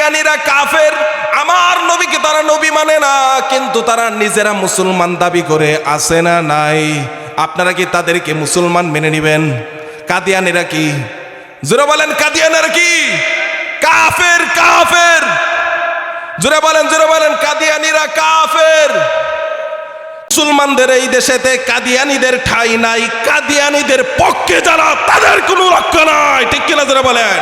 কাদিয়ানীরা কাফের, আমার নবীকে তারা নবী মানে না, কিন্তু তারা নিজেরা মুসলমান দাবি করে, আছে না নাই? আপনারা কি তাদেরকে মুসলমান মেনে নেবেন? কাদিয়ানীরা কি? জোরে বলেন, কাদিয়ানীরা কি? কাফের, কাফের। জোরে বলেন, কাদিয়ানীরা কাফের। মুসলমানদের এই দেশেতে কাদিয়ানীদের ঠাঁই নাই, কাদিয়ানীদের পক্ষে যারা তাদের কোনো রক্ষা নাই, ঠিক কিনা জোরে বলেন?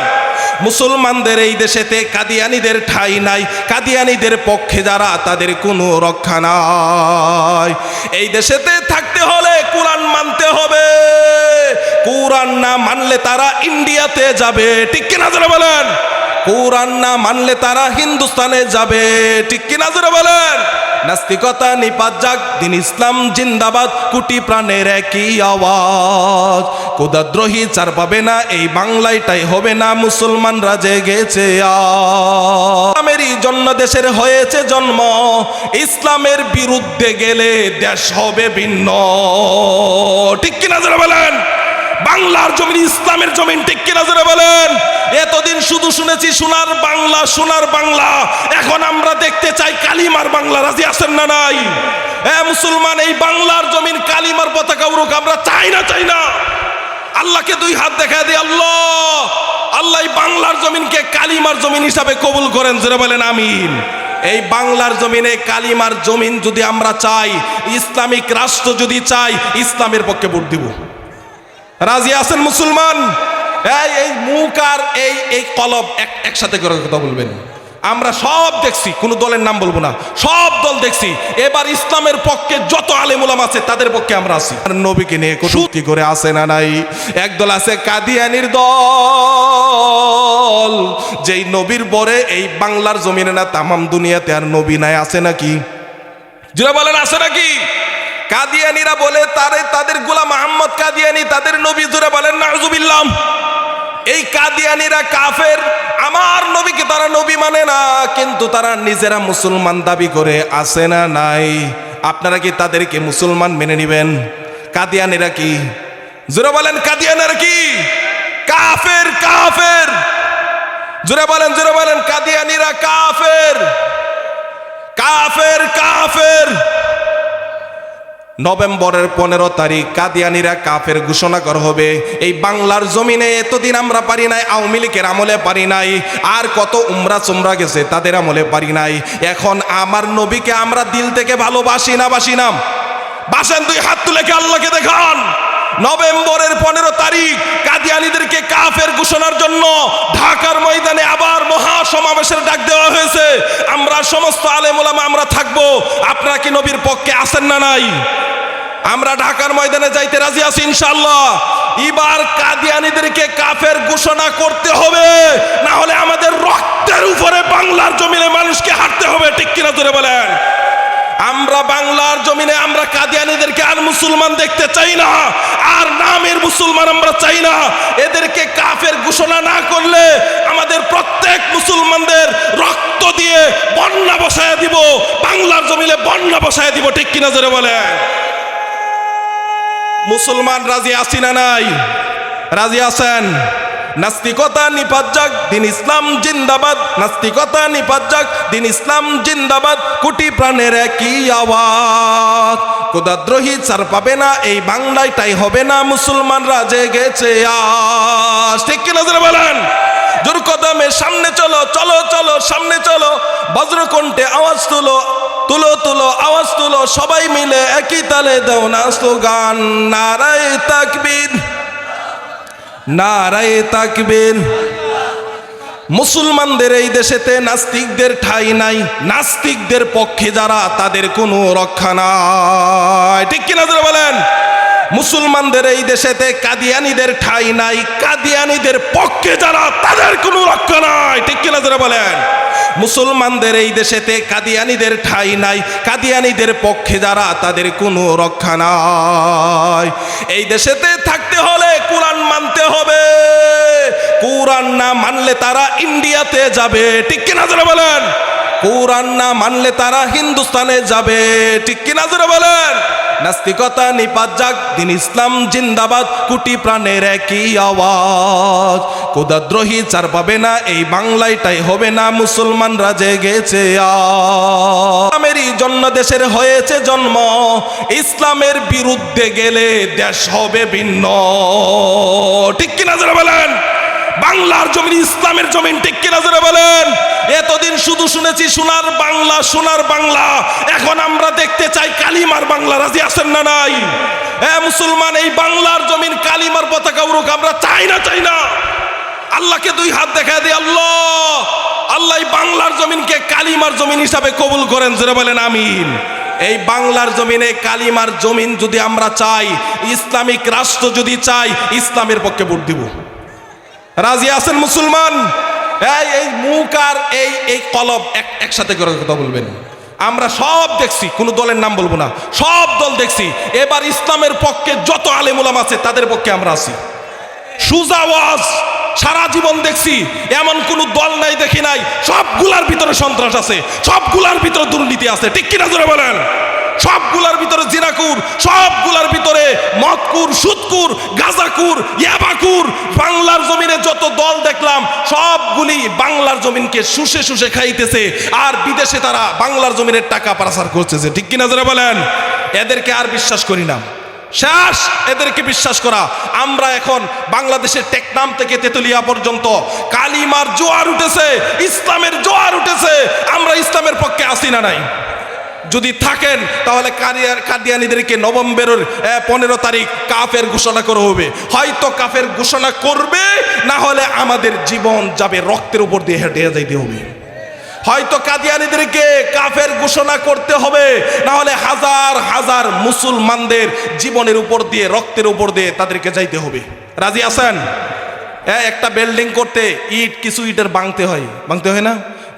মুসলমানদের এই দেশেতে কাদিয়ানীদের ঠাঁই নাই, কাদিয়ানীদের পক্ষে যারা তাদের কোনো রক্ষা নাই। এই দেশেতে থাকতে হলে কোরআন মানতে হবে, কোরআন না মানলে তারা ইন্ডিয়াতে যাবে, ঠিক কিনা জোরে বলেন? কোরআন না মানলে তারা হিন্দুস্তানে যাবে, ঠিক কিনা জোরে বলেন? নাস্তিকতা নিপাত যাক, দিন ইসলাম জিন্দাবাদ, কোটি প্রাণের একই আওয়াজ। খোদাদ্রোহী চার পাবে না, এই বাংলাটাই হবে না, মুসলমানরা জেগেছে ইসলামেরই জন্য দেশের হয়েছে জন্ম, ইসলামের বিরুদ্ধে গেলে দেশ হবে ভিন্ন, ঠিক কিনা জোরে বলেন? বাংলার জমিন ইসলামের জমিন, ঠিক কিনা জোরে বলেন? এতদিন শুধু শুনেছি সোনার বাংলা, সোনার বাংলা, এখন আমরা দেখতে চাই কালিমার বাংলা। রাজি আছেন না নাই? মুসলমান, এই বাংলার জমিন কালিমার পতাকা উড়ুক, আমরা চাই না, চাই না। আল্লাহকে দুই হাত দেখা দিই, আল্লাহ, আল্লাহ এই বাংলার জমিনকে কালিমার জমিন হিসাবে কবুল করেন, জোরে বলেন আমিন। এই বাংলার জমিনে কালিমার জমিন যদি আমরা চাই, ইসলামিক রাষ্ট্র যদি চাই, ইসলামের পক্ষে ভোট দিব। রাজি আছেন মুসলমান? এই মুখ আর এই কলব একসাথে করে কথা বলবেন। আমরা সব দেখছি, কোন দলের নাম বলবো না, সব দল দেখছি। এবার ইসলামের পক্ষে যত আলেম ওলামা আছে তাদের পক্ষে আমরা আছি। নবীকে নিয়ে কটূক্তি করে আছে না নাই? একদল আছে কাদিয়ানীর দল, যেই নবীর পরে এই বাংলার জমিনে না তামাম দুনিয়াতে আর নবী নাই, আছে নাকি? যারা বলেন আছে নাকি? কাদিয়ানীরা বলে তাদের গোলাম মোহাম্মদ কাদিয়ানী তাদের নবী, জোরে বলেন নাউজুবিল্লাহ। এই কাদিয়ানীরা কাফের, আমার নবীকে তারা নবী মানে না, কিন্তু তারা নিজেরা মুসলমান দাবি করে, আছে না নাই? আপনারা কি তাদেরকে মুসলমান মেনে নেবেন? কাদিয়ানীরা কি? জোরে বলেন, কাদিয়ানীরা কি? কাফের, কাফের। জোরে বলেন, কাদিয়ানীরা কাফের, কাফের, কাফের। নভেম্বরের 15 তারিখ কাদিয়ানীরা কাফের ঘোষণা করা হবে। এই বাংলার জমিনে এতদিন আমরা পারি নাই, আওয়ামী লীগের আমলে পারি নাই, আর কত উমরা চুমরা গেছে তাদের আমলে পারি নাই। এখন আমার নবীকে আমরা দিল থেকে ভালোবাসি না, বাসি না? বাসেন, দুই হাত তুলে কে আল্লাহকে দেখান। নভেম্বরের 15 তারিখ কাদিয়ানীদেরকে কাফের ঘোষণার জন্য ঢাকার ময়দানে আবার মহা সমাবেশের ডাক দেওয়া হয়েছে। আমরা সমস্ত আলেম ওলামা আমরা থাকবো। আপনারা কি নবীর পক্ষে আছেন না নাই? আমরা ঢাকার ময়দানে যাইতে রাজি আছি ইনশাআল্লাহ। এবার কাদিয়ানীদেরকে কাফের ঘোষণা করতে হবে, না হলে আমাদের রক্তের উপরে বাংলার জমিনে মানুষকে হাঁটতে হবে, ঠিক কিনা জোরে বলেন? আমরা বাংলার জমিনে আমরা কাদিয়ানীদেরকে আর মুসলমান দেখতে চাই না, আর নামের মুসলমান আমরা চাই না। এদেরকে কাফের ঘোষণা না করলে আমাদের প্রত্যেক মুসলমানদের রক্ত দিয়ে বন্যা বসায় দিব, বাংলার জমিনে বন্যা বসায় দিব, ঠিক কিনা জোরে বলে? মুসলমান রাজি আছি না নাই? রাজি আছেন? নাস্তিকতা নিপাত যাক, দিন ইসলাম জিন্দাবাদ, নাস্তিকতা নিপাত যাক, দিন ইসলাম জিন্দাবাদ, কোটি প্রাণের একই আওয়াজ। খোদাদ্রোহী চার পাবে না, এই বাংলাটাই হবে না, মুসলমানরা জেগেছে আজ, ঠিক কিনা জোরে বলেন? জোর কদমে সামনে চলো, চলো চলো সামনে চলো, বজ্রকণ্ঠে আওয়াজ তুলো, তুলো তুলো আওয়াজ তুলো, সবাই মিলে একই তালে দাও না স্লোগান, নারায়ে তাকবীর, নারায়ে তাকবীর। মুসলমানদের এই দেশেতে নাস্তিকদের ঠাঁই নাই, নাস্তিকদের পক্ষে যারা তাদের কোনো রক্ষা নাই, ঠিক কিনা জোরে বলেন? মুসলমানদের এই দেশেতে কাদিয়ানীদের ঠাঁই নাই, কাদিয়ানীদের পক্ষে যারা তাদের কোনো রক্ষা নাই, ঠিক কিনা জোরে বলেন? মুসলমানদের এই দেশেতে কাদিয়ানীদের ঠাঁই নাই, কাদিয়ানীদের পক্ষে যারা তাদের কোনো রক্ষা নাই। এই দেশেতে থাকতে হলে কোরআন মানতে হবে, কোরআন না মানলে তারা ইন্ডিয়াতে যাবে, ঠিক কিনা জোরে বলেন? কোরআন না মানলে তারা হিন্দুস্তানে যাবে, ঠিক কিনা জোরে বলেন? নাস্তিকতা নিপাত যাক, দিন ইসলাম জিন্দাবাদ, কোটি প্রাণের একই আওয়াজ। খোদাদ্রোহী চার পাবে না, এই বাংলাটাই হবে না, মুসলমানরা জেগেছে আজ। ইসলামেরই জন্য দেশের হয়েছে জন্ম, ইসলামের বিরুদ্ধে গেলে দেশ হবে ভিন্ন। ঠিক কিনা যারা বলেন? বাংলার জমিন ইসলামের জমিন, ঠিক কিনা যারা বলেন? এতদিন শুধু শুনেছি সোনার বাংলা, সোনার বাংলা, এখন আমরা দেখতে চাই কালিমার বাংলা। রাজি আছেন না নাই? মুসলমান, এই বাংলার জমিন কালিমার পতাকা উড়ুক, আমরা চাই না, চাই না। আল্লাহকে দুই হাত দেখা দিয়ে আল্লাহ, আল্লাহ এই বাংলার জমিনকে কালিমার জমিন হিসাবে কবুল করেন, যারা বলেন আমিন। এই বাংলার জমিনে কালিমার জমিন যদি আমরা চাই, ইসলামিক রাষ্ট্র যদি চাই, ইসলামের পক্ষে ভোট দিব। রাজি আছেন মুসলমান? এই মুখ আর এই কলব একসাথে করে কথা বলবেন। আমরা সব দেখছি, কোন দলের নাম বলবো না, সব দল দেখছি। এবার ইসলামের পক্ষে যত আলেম ওলামা আছে তাদের পক্ষে আমরা আছি। সুজা ওয়াজ সারা জীবন দেখছি, এমন কোন দল নাই দেখি নাই, সবগুলার ভিতরে সন্ত্রাস আছে, সবগুলার ভিতরে দুর্নীতি আছে। ঠিক কিনা জোরে বলেন? সবগুলার ভিতরে জিনাকুর, সবগুলার ভিতরে মদকুর, সুদকুর, গাজাকুর, ইয়াবাকুর। বাংলার জমিনে যত দল দেখলাম সবগুলি বাংলার জমিনকে শুষে শুষে খাইতেছে, আর বিদেশে তারা বাংলার জমিনের টাকা পাচার করতেছে। ঠিক কিনা যারা বলেন? এদেরকে আর বিশ্বাস করি না, শেষ এদেরকে বিশ্বাস করা। আমরা এখন বাংলাদেশের টেকনাম থেকে তেতুলিয়া পর্যন্ত কালিমার জোয়ার উঠেছে, ইসলামের জোয়ার উঠেছে। আমরা ইসলামের পক্ষে আসি না নাই? যদি থাকেন তাহলে কাদিয়ানীদেরকে নভেম্বরের 15 তারিখ কাফের ঘোষণা করা হবে। হয়তো কাফের ঘোষণা করবে, না হলে আমাদের জীবন যাবে রক্তের উপর দিয়ে হেঁটে যাইতে হবে। হয়তো কাদিয়ানীদেরকে কাফের ঘোষণা করতে হবে, না হলে হাজার হাজার মুসলমানদের জীবনের উপর দিয়ে, রক্তের উপর দিয়ে তাদেরকে যাইতে হবে। রাজি আছেন? একটা বিল্ডিং করতে ইট, কিছু ইটের ভাঙতে হয় না?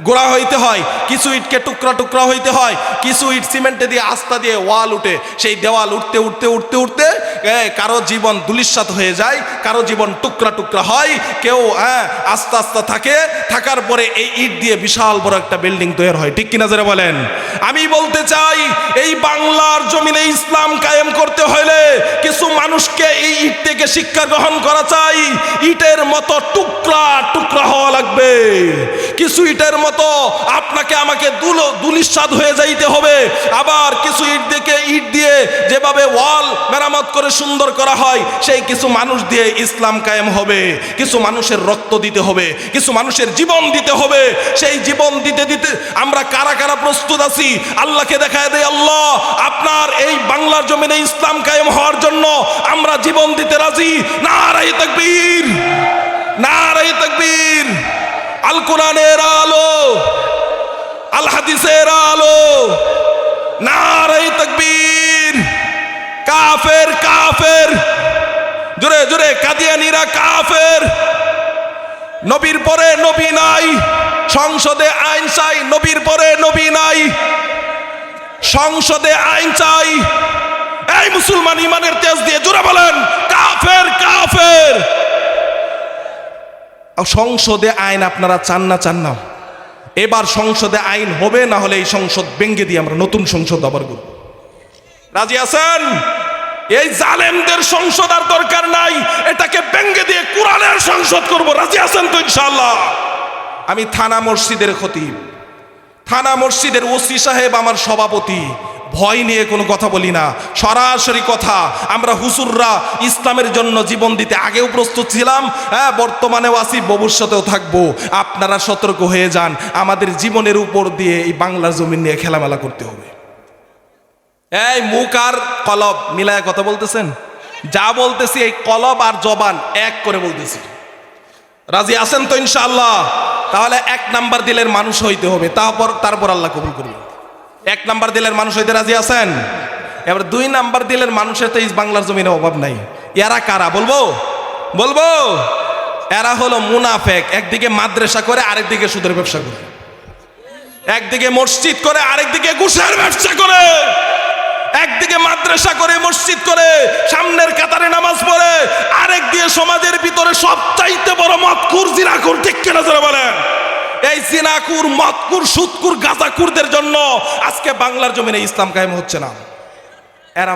গোড়া হইতে হয়, কিছু ইটকে টুকরা টুকরা হইতে হয়, কিছু ইট সিমেন্টে দিয়ে আস্থা দিয়ে ওয়াল উঠে। সেই দেওয়াল উঠতে উঠতে উঠতে উঠতে কারো জীবন ধূলিসাৎ হয়ে যায়, কারো জীবন টুকরা টুকরা হয়, কেউ আস্তে আস্তে থাকার পরে এই ইট দিয়ে বিশাল বড় একটা বিল্ডিং তৈরি হয়। ঠিক কিনা যারা বলেন? আমি বলতে চাই, এই বাংলার জমিনে ইসলাম কায়েম করতে হলে কিছু মানুষকে এই ইট থেকে শিক্ষা গ্রহণ করা চাই। ইটের মতো টুকরা টুকরা হওয়া লাগবে, কিছু ইটের মতো আপনাকে আমাকে ধূলিসাৎ হয়ে যাইতে হবে। আবার কিছু ইট দিয়ে যেভাবে ওয়াল মেরামত করে সুন্দর করা হয়, সেই কিছু মানুষ দিয়ে ইসলাম কায়েম হবে। কিছু মানুষের রক্ত দিতে হবে, কিছু মানুষের জীবন দিতে হবে। সেই জীবন দিতে দিতে আমরা কারা কারা প্রস্তুত আছি? আল্লাহকে দেখায় দেয়, আল্লাহ আপনার এই বাংলার জমিনে ইসলাম কায়েম হওয়ার জন্য আমরা জীবন দিতে রাজি। নারায়ে তাকবীর, নারায়ে তাকবীর। আল কোরআনের আলো, আল হাদিসের আলো, নারায়ে তাকবীর। কাফের কাফের, জোরে জোরে, কাদিয়ানীরা কাফের। নবীর পরে নবী নাই, সংসদে আইন চাই। নবীর পরে নবী নাই, সংসদে আইন চাই। এই মুসলমান ইমানের তেজ দিয়ে জোরে বলেন, কাফের কাফের। সংসদে আইন আপনারা চান না? চান না? এবার সংসদে আইন হবে, না হলে এই সংসদ ভেঙে দিয়ে আমরা নতুন সংসদ আবার করব। রাজি আছেন? এই জালেমদের সংসদ আর দরকার নাই, এটাকে ভেঙে দিয়ে কোরআনের সংসদ করব। রাজি আছেন তো ইনশাআল্লাহ? আমি থানা মসজিদের খতিব, থানা মসজিদের ওসি সাহেব আমার সভাপতি। ভয় নিয়ে কোনো কথা বলি না, সরাসরি কথা। আমরা হুজুররা ইসলামের জন্য জীবন দিতে আগেও প্রস্তুত ছিলাম, বর্তমানেও আছি, ভবিষ্যতেও থাকবো। আপনারা সতর্ক হয়ে যান, আমাদের জীবনের উপর দিয়ে এই বাংলার জমিন নিয়ে খেলামেলা করতে হবে। এই মুখ আর কলব মিলায় কথা বলতেছেন? যা বলতেছি এই কলব আর জবান এক করে বলতেছি। রাজি আছেন তো ইনশাআল্লাহ? তাহলে 1 নাম্বার দিলের মানুষ হইতে হবে, তারপর আল্লাহ কবুল করবে। 1 নাম্বার দিলের মানুষ হইতে রাজি আছেন? এবার 2 নাম্বার দিলের মানুষের তো এই বাংলার জমিনে অভাব নাই। এরা কারা বলবো? বলবো? এরা হলো মুনাফেক। একদিকে মাদ্রাসা করে, আরেকদিকে সুদের ব্যবসা করে। একদিকে মসজিদ করে, আরেকদিকে ঘুষের ব্যবসা করে। একদিকে মাদ্রাসা করে, মসজিদ করে, সামনের কাতারে নামাজ পড়ে, আরেক দিয়ে সমাজের ভিতরে সবচাইতে বড় মদকুর, জিনাকুর। ঠিক কিনা যারা বলেন? এই জিনাকুর, মদকুর, সুদকুর, গাঁজাকুরদের জন্য আজকে বাংলার জমিনে ইসলাম কায়েম হচ্ছে না। এরা